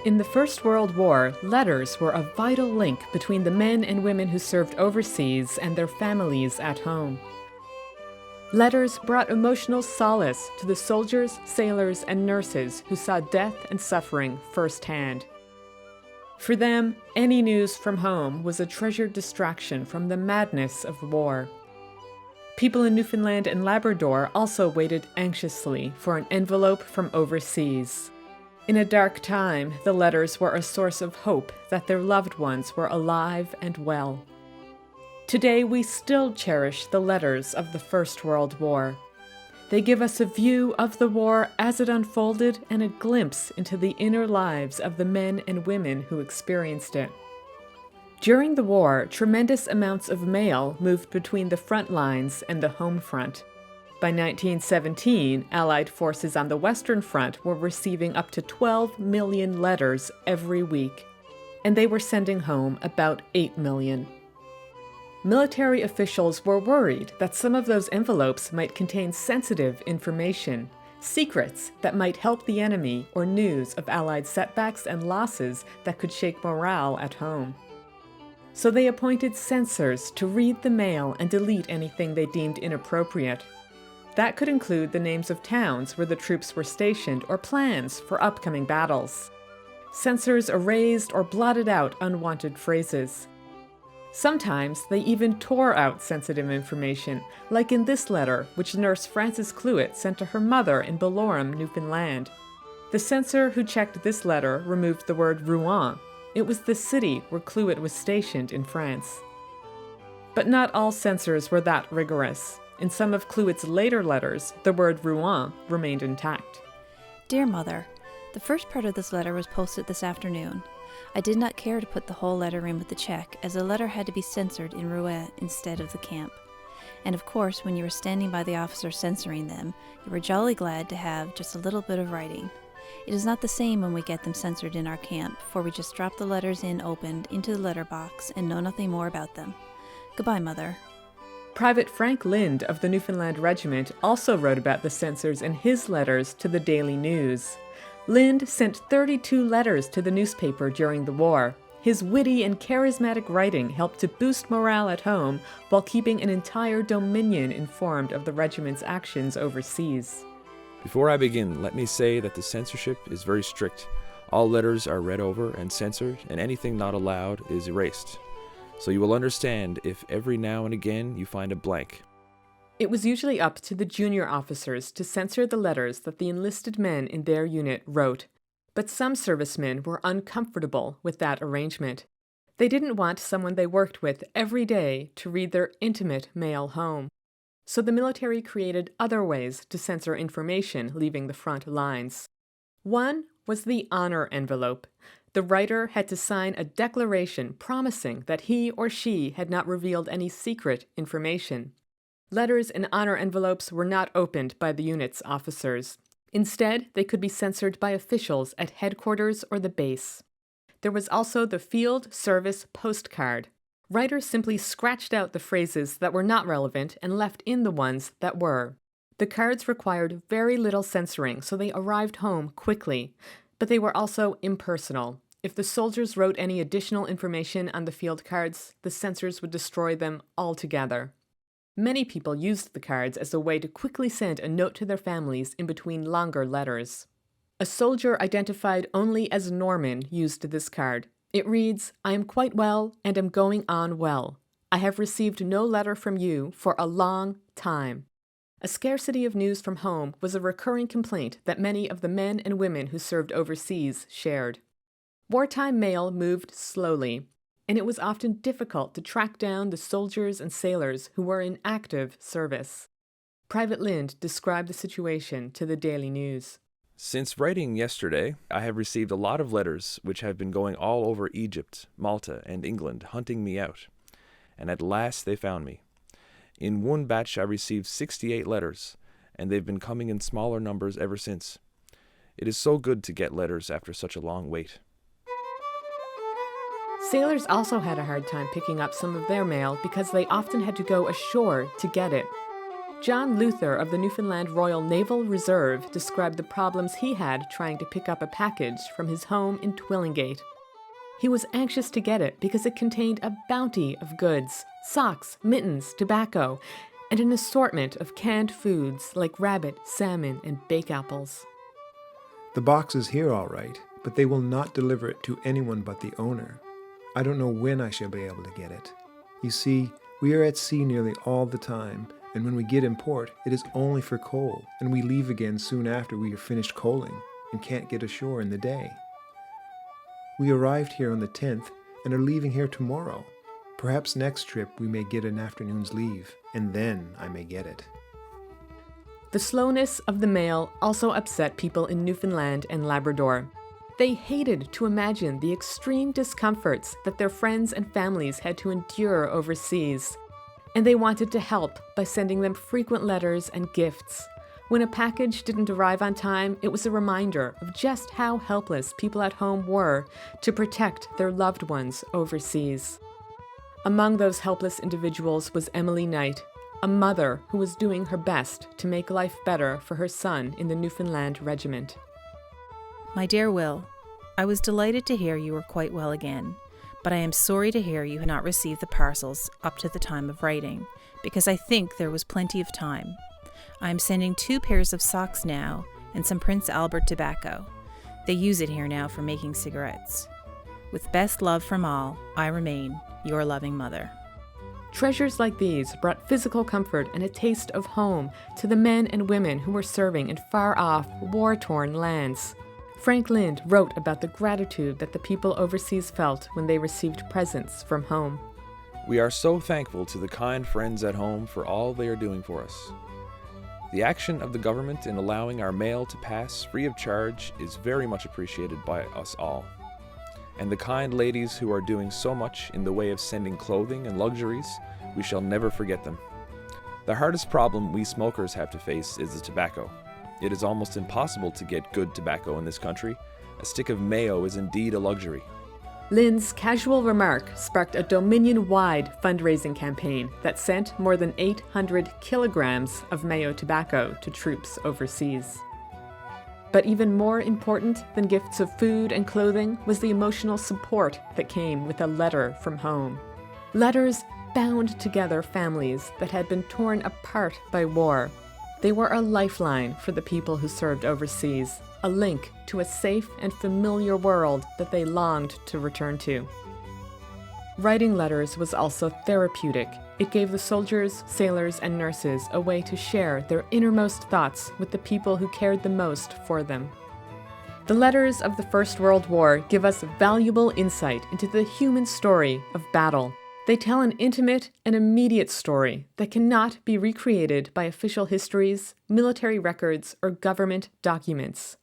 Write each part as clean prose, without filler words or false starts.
In the First World War, letters were a vital link between the men and women who served overseas and their families at home. Letters brought emotional solace to the soldiers, sailors, and nurses who saw death and suffering firsthand. For them, any news from home was a treasured distraction from the madness of war. People in Newfoundland and Labrador also waited anxiously for an envelope from overseas. In a dark time, the letters were a source of hope that their loved ones were alive and well. Today, we still cherish the letters of the First World War. They give us a view of the war as it unfolded and a glimpse into the inner lives of the men and women who experienced it. During the war, tremendous amounts of mail moved between the front lines and the home front. By 1917, Allied forces on the Western Front were receiving up to 12 million letters every week, and they were sending home about 8 million. Military officials were worried that some of those envelopes might contain sensitive information, secrets that might help the enemy, or news of Allied setbacks and losses that could shake morale at home. So they appointed censors to read the mail and delete anything they deemed inappropriate. That could include the names of towns where the troops were stationed or plans for upcoming battles. Censors erased or blotted out unwanted phrases. Sometimes they even tore out sensitive information, like in this letter, which nurse Frances Cluett sent to her mother in Belorem, Newfoundland. The censor who checked this letter removed the word Rouen. It was the city where Cluett was stationed in France. But not all censors were that rigorous. In some of Cluett's later letters, the word Rouen remained intact. Dear Mother, the first part of this letter was posted this afternoon. I did not care to put the whole letter in with the check, as the letter had to be censored in Rouen instead of the camp. And of course, when you were standing by the officer censoring them, you were jolly glad to have just a little bit of writing. It is not the same when we get them censored in our camp, for we just drop the letters in opened into the letter box and know nothing more about them. Goodbye, Mother. Private Frank Lind of the Newfoundland Regiment also wrote about the censors in his letters to the Daily News. Lind sent 32 letters to the newspaper during the war. His witty and charismatic writing helped to boost morale at home while keeping an entire dominion informed of the regiment's actions overseas. Before I begin, let me say that the censorship is very strict. All letters are read over and censored, and anything not allowed is erased. So you will understand if every now and again you find a blank. It was usually up to the junior officers to censor the letters that the enlisted men in their unit wrote, but some servicemen were uncomfortable with that arrangement. They didn't want someone they worked with every day to read their intimate mail home. So the military created other ways to censor information leaving the front lines. One was the honor envelope. The writer had to sign a declaration promising that he or she had not revealed any secret information. Letters in honor envelopes were not opened by the unit's officers. Instead, they could be censored by officials at headquarters or the base. There was also the field service postcard. Writers simply scratched out the phrases that were not relevant and left in the ones that were. The cards required very little censoring, so they arrived home quickly, but they were also impersonal. If the soldiers wrote any additional information on the field cards, the censors would destroy them altogether. Many people used the cards as a way to quickly send a note to their families in between longer letters. A soldier identified only as Norman used this card. It reads, "I am quite well and am going on well. I have received no letter from you for a long time." A scarcity of news from home was a recurring complaint that many of the men and women who served overseas shared. Wartime mail moved slowly, and it was often difficult to track down the soldiers and sailors who were in active service. Private Lind described the situation to the Daily News. Since writing yesterday, I have received a lot of letters which have been going all over Egypt, Malta, and England, hunting me out. And at last they found me. In one batch I received 68 letters, and they've been coming in smaller numbers ever since. It is so good to get letters after such a long wait. Sailors also had a hard time picking up some of their mail because they often had to go ashore to get it. John Luther of the Newfoundland Royal Naval Reserve described the problems he had trying to pick up a package from his home in Twillingate. He was anxious to get it because it contained a bounty of goods, socks, mittens, tobacco, and an assortment of canned foods like rabbit, salmon, and bake apples. The box is here all right, but they will not deliver it to anyone but the owner. I don't know when I shall be able to get it. You see, we are at sea nearly all the time, and when we get in port, it is only for coal, and we leave again soon after we are finished coaling, and can't get ashore in the day. We arrived here on the 10th, and are leaving here tomorrow. Perhaps next trip we may get an afternoon's leave, and then I may get it. The slowness of the mail also upset people in Newfoundland and Labrador. They hated to imagine the extreme discomforts that their friends and families had to endure overseas, and they wanted to help by sending them frequent letters and gifts. When a package didn't arrive on time, it was a reminder of just how helpless people at home were to protect their loved ones overseas. Among those helpless individuals was Emily Knight, a mother who was doing her best to make life better for her son in the Newfoundland Regiment. My dear Will, I was delighted to hear you were quite well again, but I am sorry to hear you had not received the parcels up to the time of writing, because I think there was plenty of time. I am sending 2 pairs of socks now and some Prince Albert tobacco. They use it here now for making cigarettes. With best love from all, I remain your loving mother. Treasures like these brought physical comfort and a taste of home to the men and women who were serving in far-off, war-torn lands. Frank Lind wrote about the gratitude that the people overseas felt when they received presents from home. We are so thankful to the kind friends at home for all they are doing for us. The action of the government in allowing our mail to pass free of charge is very much appreciated by us all. And the kind ladies who are doing so much in the way of sending clothing and luxuries, we shall never forget them. The hardest problem we smokers have to face is the tobacco. It is almost impossible to get good tobacco in this country. A stick of mayo is indeed a luxury. Lynn's casual remark sparked a Dominion-wide fundraising campaign that sent more than 800 kilograms of mayo tobacco to troops overseas. But even more important than gifts of food and clothing was the emotional support that came with a letter from home. Letters bound together families that had been torn apart by war. They were a lifeline for the people who served overseas, a link to a safe and familiar world that they longed to return to. Writing letters was also therapeutic. It gave the soldiers, sailors, and nurses a way to share their innermost thoughts with the people who cared the most for them. The letters of the First World War give us valuable insight into the human story of battle. They tell an intimate and immediate story that cannot be recreated by official histories, military records, or government documents.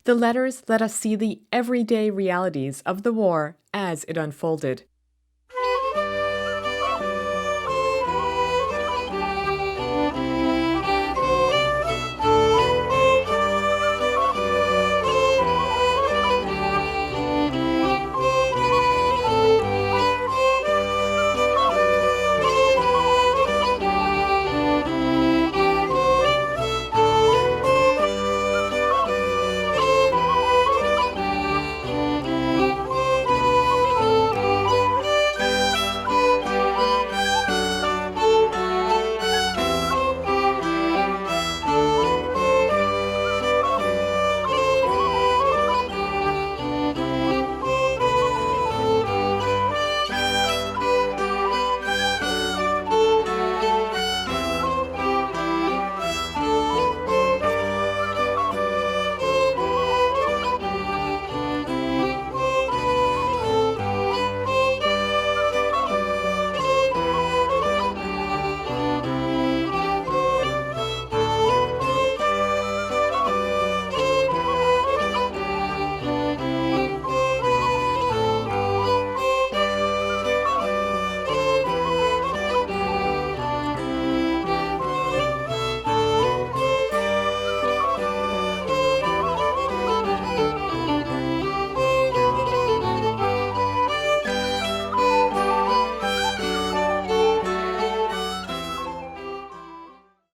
The letters let us see the everyday realities of the war as it unfolded.